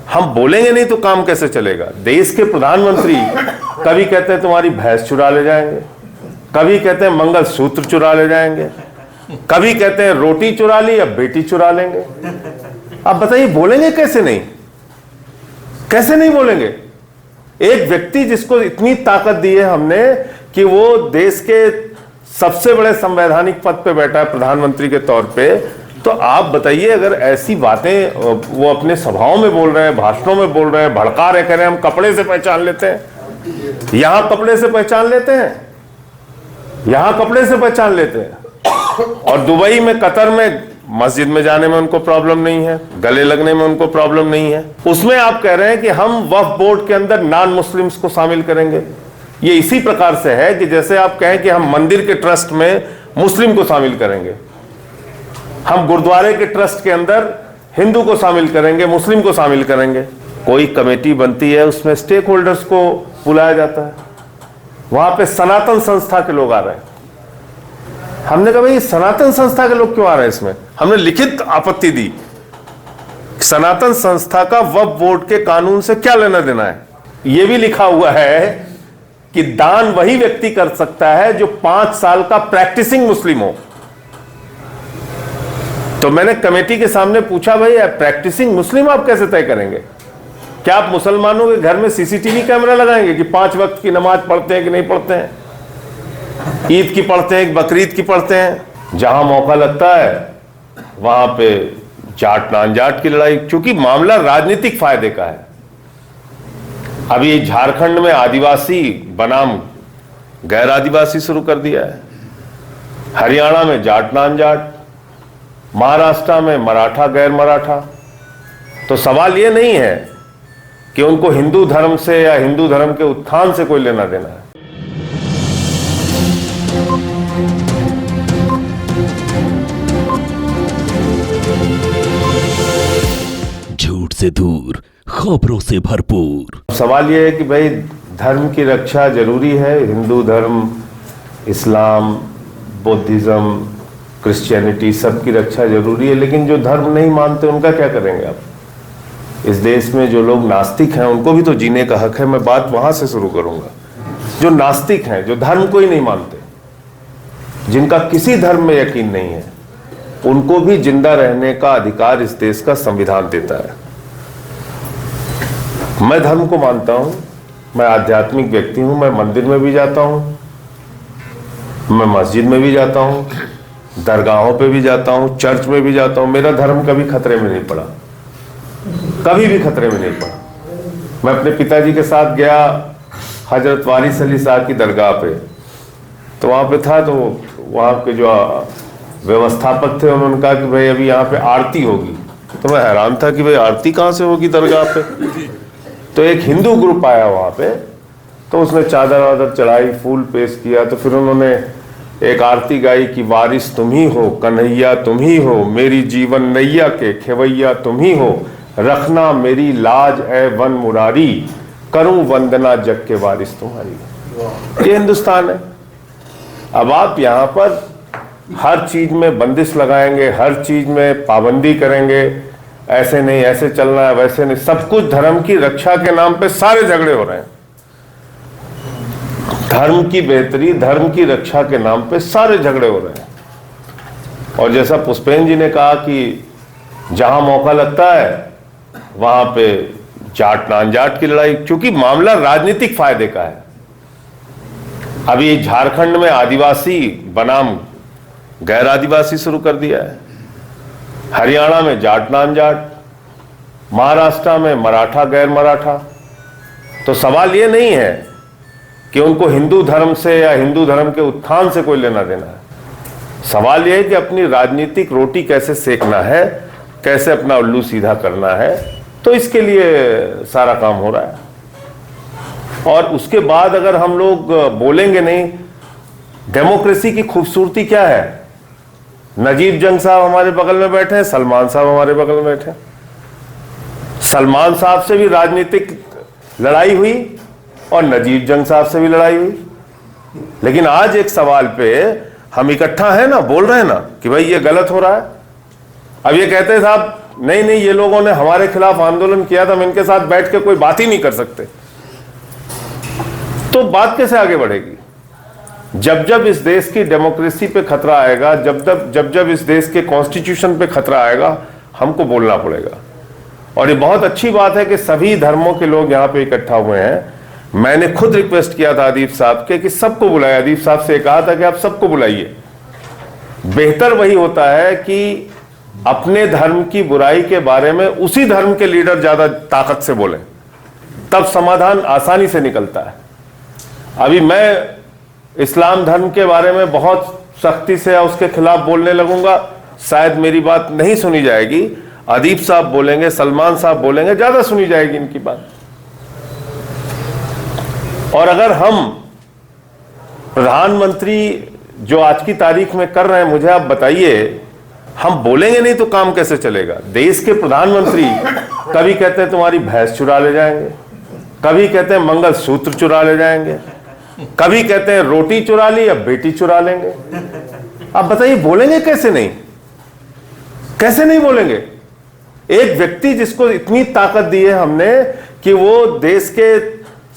हम बोलेंगे नहीं तो काम कैसे चलेगा? देश के प्रधानमंत्री कभी कहते हैं तुम्हारी भैंस चुरा ले जाएंगे, कभी कहते हैं मंगलसूत्र चुरा ले जाएंगे, कभी कहते हैं रोटी चुरा ली, अब बेटी चुरा लेंगे। आप बताइए बोलेंगे कैसे नहीं? कैसे नहीं बोलेंगे? एक व्यक्ति जिसको इतनी ताकत दी है हमने कि वो देश के सबसे बड़े संवैधानिक पद पे बैठा है प्रधानमंत्री के तौर पे, तो आप बताइए अगर ऐसी बातें वो अपने सभाओं में बोल रहे हैं, भाषणों में बोल रहे हैं, भड़का रहे, कह रहे हैं हम कपड़े से पहचान लेते हैं, यहां कपड़े से पहचान लेते हैं, यहां कपड़े से पहचान लेते हैं, और दुबई में, कतर में मस्जिद में जाने में उनको प्रॉब्लम नहीं है, गले लगने में उनको प्रॉब्लम नहीं है। उसमें आप कह रहे हैं कि हम वक्फ बोर्ड के अंदर नॉन मुस्लिम्स को शामिल करेंगे। ये इसी प्रकार से है कि जैसे आप कहें कि हम मंदिर के ट्रस्ट में मुस्लिम को शामिल करेंगे, हम गुरुद्वारे के ट्रस्ट के अंदर हिंदू को शामिल करेंगे, मुस्लिम को शामिल करेंगे। कोई कमेटी बनती है, उसमें स्टेक होल्डर्स को बुलाया जाता है, वहां पे सनातन संस्था के लोग आ रहे हैं। हमने कहा भाई सनातन संस्था के लोग क्यों आ रहे हैं इसमें? हमने लिखित आपत्ति दी, सनातन संस्था का वक्फ बोर्ड के कानून से क्या लेना देना है? यह भी लिखा हुआ है कि दान वही व्यक्ति कर सकता है जो 5 साल का प्रैक्टिसिंग मुस्लिम हो। तो मैंने कमेटी के सामने पूछा, भाई प्रैक्टिसिंग मुस्लिम आप कैसे तय करेंगे? क्या आप मुसलमानों के घर में सीसीटीवी कैमरा लगाएंगे कि 5 वक्त की नमाज पढ़ते हैं कि नहीं पढ़ते हैं, ईद की पढ़ते हैं, बकरीद की पढ़ते हैं? जहां मौका लगता है वहां पे जाट नान जाट की लड़ाई, क्योंकि मामला राजनीतिक फायदे का है। अभी झारखंड में आदिवासी बनाम गैर आदिवासी शुरू कर दिया है, हरियाणा में जाट नान जाट, महाराष्ट्र में मराठा गैर मराठा। तो सवाल यह नहीं है कि उनको हिंदू धर्म से या हिंदू धर्म के उत्थान से कोई लेना देना है। झूठ से दूर, खबरों से भरपूर। सवाल यह है कि भाई धर्म की रक्षा जरूरी है, हिंदू धर्म, इस्लाम, बुद्धिज्म, क्रिश्चियनिटी, सबकी रक्षा जरूरी है, लेकिन जो धर्म नहीं मानते उनका क्या करेंगे आप? इस देश में जो लोग नास्तिक हैं उनको भी तो जीने का हक है। मैं बात वहां से शुरू करूंगा। जो नास्तिक हैं, जो धर्म को ही नहीं मानते, जिनका किसी धर्म में यकीन नहीं है, उनको भी जिंदा रहने का अधिकार इस देश का संविधान देता है। मैं धर्म को मानता हूं, मैं आध्यात्मिक व्यक्ति हूं, मैं मंदिर में भी जाता हूं, मैं मस्जिद में भी जाता हूं, दरगाहों पे भी जाता हूं, चर्च में भी जाता हूं। मेरा धर्म कभी खतरे में नहीं पड़ा, कभी भी खतरे में नहीं पड़ा। मैं अपने पिताजी के साथ गया हजरत वारिस अली साहब की दरगाह पे, तो वहां पे था, तो वहां के जो व्यवस्थापक थे उन्होंने कहा कि भाई अभी यहाँ पे आरती होगी। तो मैं हैरान था कि भाई आरती कहाँ से होगी दरगाह पे? तो एक हिंदू ग्रुप आया वहां पे, तो उसने चादर वादर चढ़ाई, फूल पेश किया, तो फिर उन्होंने एक आरती गाई कि वारिस तुम ही हो, कन्हैया तुम ही हो, मेरी जीवन नैया के खेवैया तुम ही हो, रखना मेरी लाज ए वन मुरारी, करूं वंदना जग के वारिस तुम्हारी। ये हिंदुस्तान है। अब आप यहाँ पर हर चीज में बंदिश लगाएंगे, हर चीज में पाबंदी करेंगे, ऐसे नहीं, ऐसे चलना है, वैसे नहीं, सब कुछ धर्म की रक्षा के नाम पे सारे झगड़े हो रहे हैं। धर्म की बेहतरी, धर्म की रक्षा के नाम पे सारे झगड़े हो रहे हैं। और जैसा पुष्पेन जी ने कहा कि जहां मौका लगता है वहां पे जाट नान जाट की लड़ाई, क्योंकि मामला राजनीतिक फायदे का है। अभी झारखंड में आदिवासी बनाम गैर आदिवासी शुरू कर दिया है, हरियाणा में जाट नान जाट, महाराष्ट्र में मराठा गैर मराठा। तो सवाल यह नहीं है कि उनको हिंदू धर्म से या हिंदू धर्म के उत्थान से कोई लेना देना है। सवाल यह है कि अपनी राजनीतिक रोटी कैसे सेकना है, कैसे अपना उल्लू सीधा करना है। तो इसके लिए सारा काम हो रहा है। और उसके बाद अगर हम लोग बोलेंगे नहीं, डेमोक्रेसी की खूबसूरती क्या है? नजीब जंग साहब हमारे बगल में बैठे हैं, सलमान साहब हमारे बगल में बैठे हैं। सलमान साहब से भी राजनीतिक लड़ाई हुई और नजीब जंग साहब से भी लड़ाई हुई, लेकिन आज एक सवाल पे हम इकट्ठा है ना, बोल रहे हैं ना कि भाई ये गलत हो रहा है। अब ये कहते हैं साहब नहीं नहीं ये लोगों ने हमारे खिलाफ आंदोलन किया था, हम इनके साथ बैठ के कोई बात ही नहीं कर सकते, तो बात कैसे आगे बढ़ेगी? जब जब इस देश की डेमोक्रेसी पे खतरा आएगा, जब जब इस देश के कॉन्स्टिट्यूशन पे खतरा आएगा, हमको बोलना पड़ेगा। और ये बहुत अच्छी बात है कि सभी धर्मों के लोग यहाँ पे इकट्ठा हुए हैं। मैंने खुद रिक्वेस्ट किया था अदीप साहब के कि सबको बुलाए, अदीप साहब से कहा था कि आप सबको बुलाइए। बेहतर वही होता है कि अपने धर्म की बुराई के बारे में उसी धर्म के लीडर ज्यादा ताकत से बोलें, तब समाधान आसानी से निकलता है। अभी मैं इस्लाम धर्म के बारे में बहुत सख्ती से या उसके खिलाफ बोलने लगूंगा, शायद मेरी बात नहीं सुनी जाएगी। अदीप साहब बोलेंगे, सलमान साहब बोलेंगे, ज्यादा सुनी जाएगी इनकी बात। और अगर हम प्रधानमंत्री जो आज की तारीख में कर रहे हैं, मुझे आप बताइए, हम बोलेंगे नहीं तो काम कैसे चलेगा? देश के प्रधानमंत्री कभी कहते हैं तुम्हारी भैंस चुरा ले जाएंगे, कभी कहते हैं मंगलसूत्र चुरा ले जाएंगे, कभी कहते हैं रोटी चुरा ली या बेटी चुरा लेंगे। आप बताइए बोलेंगे कैसे नहीं? कैसे नहीं बोलेंगे? एक व्यक्ति जिसको इतनी ताकत दी है हमने कि वो देश के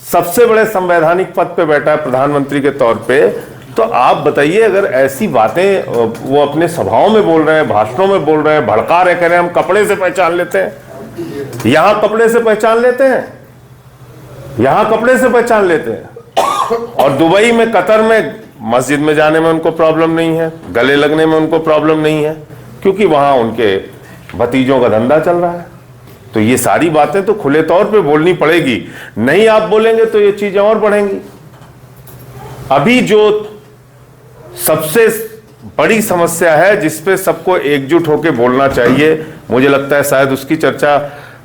सबसे बड़े संवैधानिक पद पे बैठा है प्रधानमंत्री के तौर पे, तो आप बताइए अगर ऐसी बातें वो अपने सभाओं में बोल रहे हैं, भाषणों में बोल रहे हैं, भड़का रहे, कह रहे हैं हम कपड़े से पहचान लेते हैं, यहां कपड़े से पहचान लेते हैं, यहां कपड़े से पहचान लेते हैं, और दुबई में, कतर में मस्जिद में जाने में उनको प्रॉब्लम नहीं है, गले लगने में उनको प्रॉब्लम नहीं है, क्योंकि वहां उनके भतीजों का धंधा चल रहा है। तो ये सारी बातें तो खुले तौर पे बोलनी पड़ेगी, नहीं आप बोलेंगे तो ये चीजें और बढ़ेंगी। अभी जो सबसे बड़ी समस्या है जिसपे सबको एकजुट होकर बोलना चाहिए, मुझे लगता है शायद उसकी चर्चा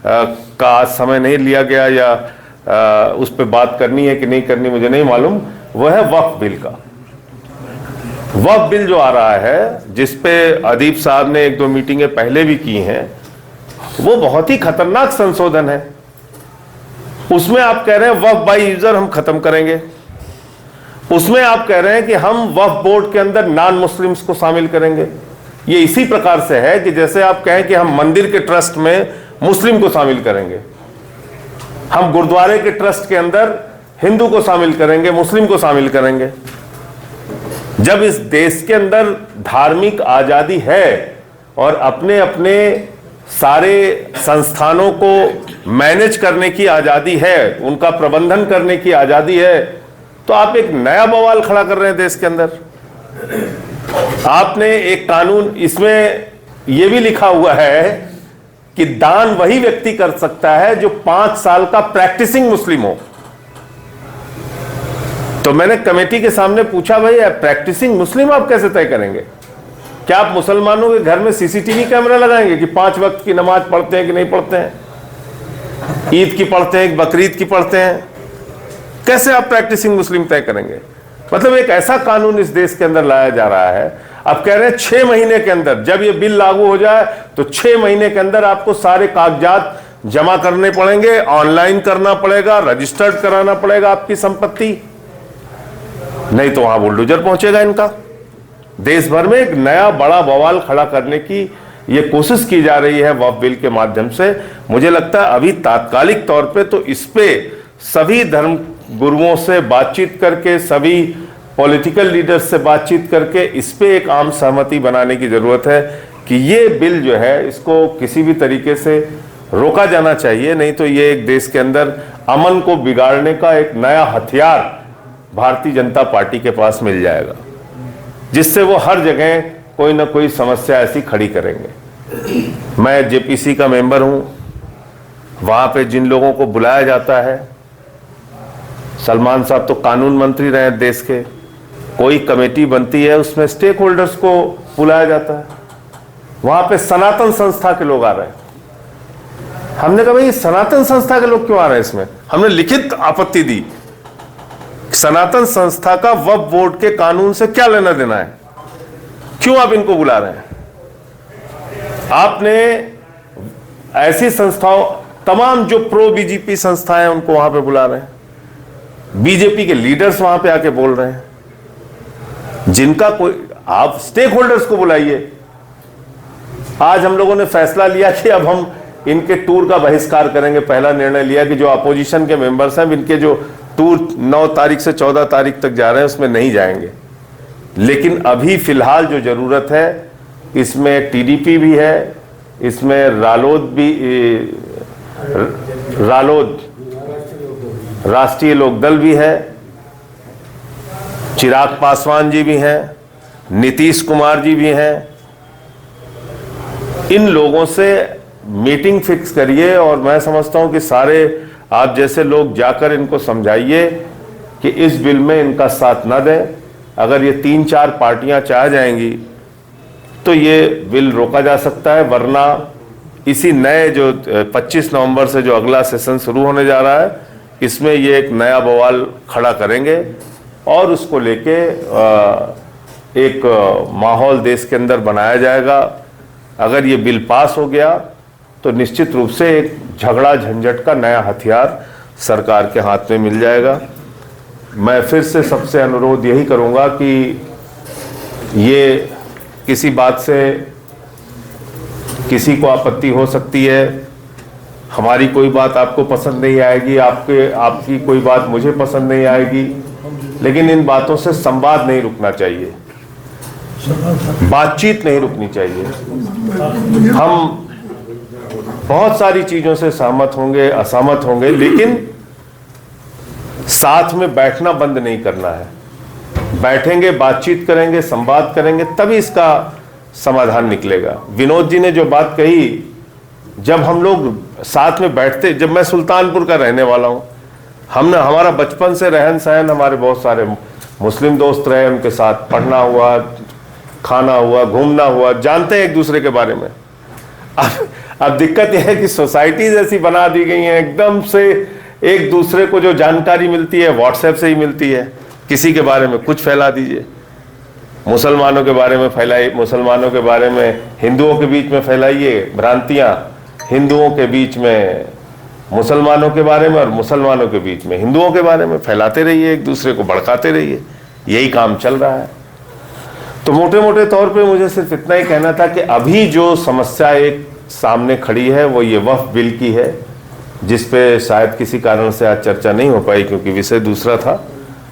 का आज समय नहीं लिया गया, या उस पर बात करनी है कि नहीं करनी मुझे नहीं मालूम, वह है वक्फ बिल का। वक्फ बिल जो आ रहा है, जिसपे अदीप साहब ने 1-2 मीटिंगें पहले भी की हैं, वो बहुत ही खतरनाक संशोधन है। उसमें आप कह रहे हैं वक्फ बाय यूजर हम खत्म करेंगे, उसमें आप कह रहे हैं कि हम वक्फ बोर्ड के अंदर नॉन मुस्लिम्स को शामिल करेंगे। ये इसी प्रकार से है कि जैसे आप कहें कि हम मंदिर के ट्रस्ट में मुस्लिम को शामिल करेंगे, हम गुरुद्वारे के ट्रस्ट के अंदर हिंदू को शामिल करेंगे, मुस्लिम को शामिल करेंगे। जब इस देश के अंदर धार्मिक आजादी है और अपने अपने सारे संस्थानों को मैनेज करने की आजादी है, उनका प्रबंधन करने की आजादी है, तो आप एक नया बवाल खड़ा कर रहे हैं देश के अंदर। आपने एक कानून, इसमें यह भी लिखा हुआ है कि दान वही व्यक्ति कर सकता है जो 5 साल का प्रैक्टिसिंग मुस्लिम हो। तो मैंने कमेटी के सामने पूछा, भाई प्रैक्टिसिंग मुस्लिम आप कैसे तय करेंगे? क्या आप मुसलमानों के घर में सीसीटीवी कैमरा लगाएंगे कि 5 वक्त की नमाज पढ़ते हैं कि नहीं पढ़ते हैं, ईद की पढ़ते हैं, बकरीद की पढ़ते हैं? कैसे आप प्रैक्टिसिंग मुस्लिम तय करेंगे? मतलब एक ऐसा कानून इस देश के अंदर लाया जा रहा है। अब कह रहे हैं 6 महीने के अंदर, जब ये बिल लागू हो जाए तो 6 महीने के अंदर आपको सारे कागजात जमा करने पड़ेंगे, ऑनलाइन करना पड़ेगा, रजिस्टर्ड कराना पड़ेगा आपकी संपत्ति, नहीं तो वहां बुलडोजर पहुंचेगा इनका। देश भर में एक नया बड़ा बवाल खड़ा करने की ये कोशिश की जा रही है वक्फ बिल के माध्यम से। मुझे लगता है अभी तात्कालिक तौर पे तो इस पे सभी धर्म गुरुओं से बातचीत करके, सभी पॉलिटिकल लीडर्स से बातचीत करके इस पे एक आम सहमति बनाने की जरूरत है कि ये बिल जो है इसको किसी भी तरीके से रोका जाना चाहिए, नहीं तो ये एक देश के अंदर अमन को बिगाड़ने का एक नया हथियार भारतीय जनता पार्टी के पास मिल जाएगा, जिससे वो हर जगह कोई ना कोई समस्या ऐसी खड़ी करेंगे। मैं जेपीसी का मेंबर हूं, वहां पे जिन लोगों को बुलाया जाता है, सलमान साहब तो कानून मंत्री रहे देश के, कोई कमेटी बनती है उसमें स्टेक होल्डर्स को बुलाया जाता है, वहां पे सनातन संस्था के लोग आ रहे हैं। हमने कहा भाई सनातन संस्था के लोग क्यों आ रहे हैं इसमें? हमने लिखित आपत्ति दी, सनातन संस्था का वक्फ बोर्ड के कानून से क्या लेना देना है, क्यों आप इनको बुला रहे हैं? आपने ऐसी संस्थाओं, तमाम जो प्रो बीजेपी संस्थाएं उनको वहां पे बुला रहे हैं, बीजेपी के लीडर्स वहां पे आके बोल रहे हैं, जिनका कोई, आप स्टेक होल्डर्स को बुलाइए, आज हम लोगों ने फैसला लिया कि अब हम इनके टूर का बहिष्कार करेंगे। पहला निर्णय लिया कि जो अपोजिशन के मेंबर्स हैं इनके जो टूर 9 तारीख से 14 तारीख तक जा रहे हैं उसमें नहीं जाएंगे। लेकिन अभी फिलहाल जो जरूरत है इसमें टीडीपी भी है, इसमें रालोद राष्ट्रीय लोकदल भी है, चिराग पासवान जी भी हैं, नीतीश कुमार जी भी हैं। इन लोगों से मीटिंग फिक्स करिए और मैं समझता हूं कि सारे आप जैसे लोग जाकर इनको समझाइए कि इस बिल में इनका साथ न दें। अगर ये 3-4 पार्टियां चाह जाएंगी तो ये बिल रोका जा सकता है, वरना इसी नए जो 25 नवंबर से जो अगला सेशन शुरू होने जा रहा है इसमें ये एक नया बवाल खड़ा करेंगे और उसको लेके एक माहौल देश के अंदर बनाया जाएगा। अगर ये बिल पास हो गया तो निश्चित रूप से एक झगड़ा झंझट का नया हथियार सरकार के हाथ में मिल जाएगा। मैं फिर से सबसे अनुरोध यही करूंगा कि ये किसी बात से किसी को आपत्ति हो सकती है, हमारी कोई बात आपको पसंद नहीं आएगी, आपकी कोई बात मुझे पसंद नहीं आएगी, लेकिन इन बातों से संवाद नहीं रुकना चाहिए, बातचीत नहीं रुकनी चाहिए। हम बहुत सारी चीजों से सहमत होंगे, असहमत होंगे, लेकिन साथ में बैठना बंद नहीं करना है। बैठेंगे, बातचीत करेंगे, संवाद करेंगे, तभी इसका समाधान निकलेगा। विनोद जी ने जो बात कही, जब हम लोग साथ में बैठते, जब मैं सुल्तानपुर का रहने वाला हूं, हमारा बचपन से रहन सहन, हमारे बहुत सारे मुस्लिम दोस्त रहे, उनके साथ पढ़ना हुआ, खाना हुआ, घूमना हुआ, जानते हैं एक दूसरे के बारे में। अब दिक्कत यह है कि सोसाइटीज ऐसी बना दी गई हैं, एकदम से एक दूसरे को जो जानकारी मिलती है व्हाट्सएप से ही मिलती है। किसी के बारे में कुछ फैला दीजिए, मुसलमानों के बारे में फैलाइए, मुसलमानों के बारे में हिंदुओं के बीच में फैलाइए भ्रांतियां, हिंदुओं के बीच में मुसलमानों के बारे में और मुसलमानों के बीच में हिंदुओं के बारे में फैलाते रहिए, एक दूसरे को भड़काते रहिए, यही काम चल रहा है। तो मोटे मोटे तौर पे मुझे सिर्फ इतना ही कहना था कि अभी जो समस्या एक सामने खड़ी है वो ये वक्फ बिल की है, जिस पे शायद किसी कारण से आज चर्चा नहीं हो पाई क्योंकि विषय दूसरा था,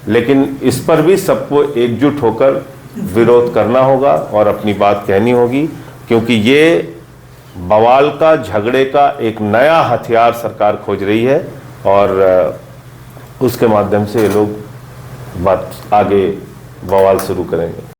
लेकिन इस पर भी सबको एकजुट होकर विरोध करना होगा और अपनी बात कहनी होगी, क्योंकि ये बवाल का, झगड़े का एक नया हथियार सरकार खोज रही है और उसके माध्यम से ये लोग बात आगे बवाल शुरू करेंगे।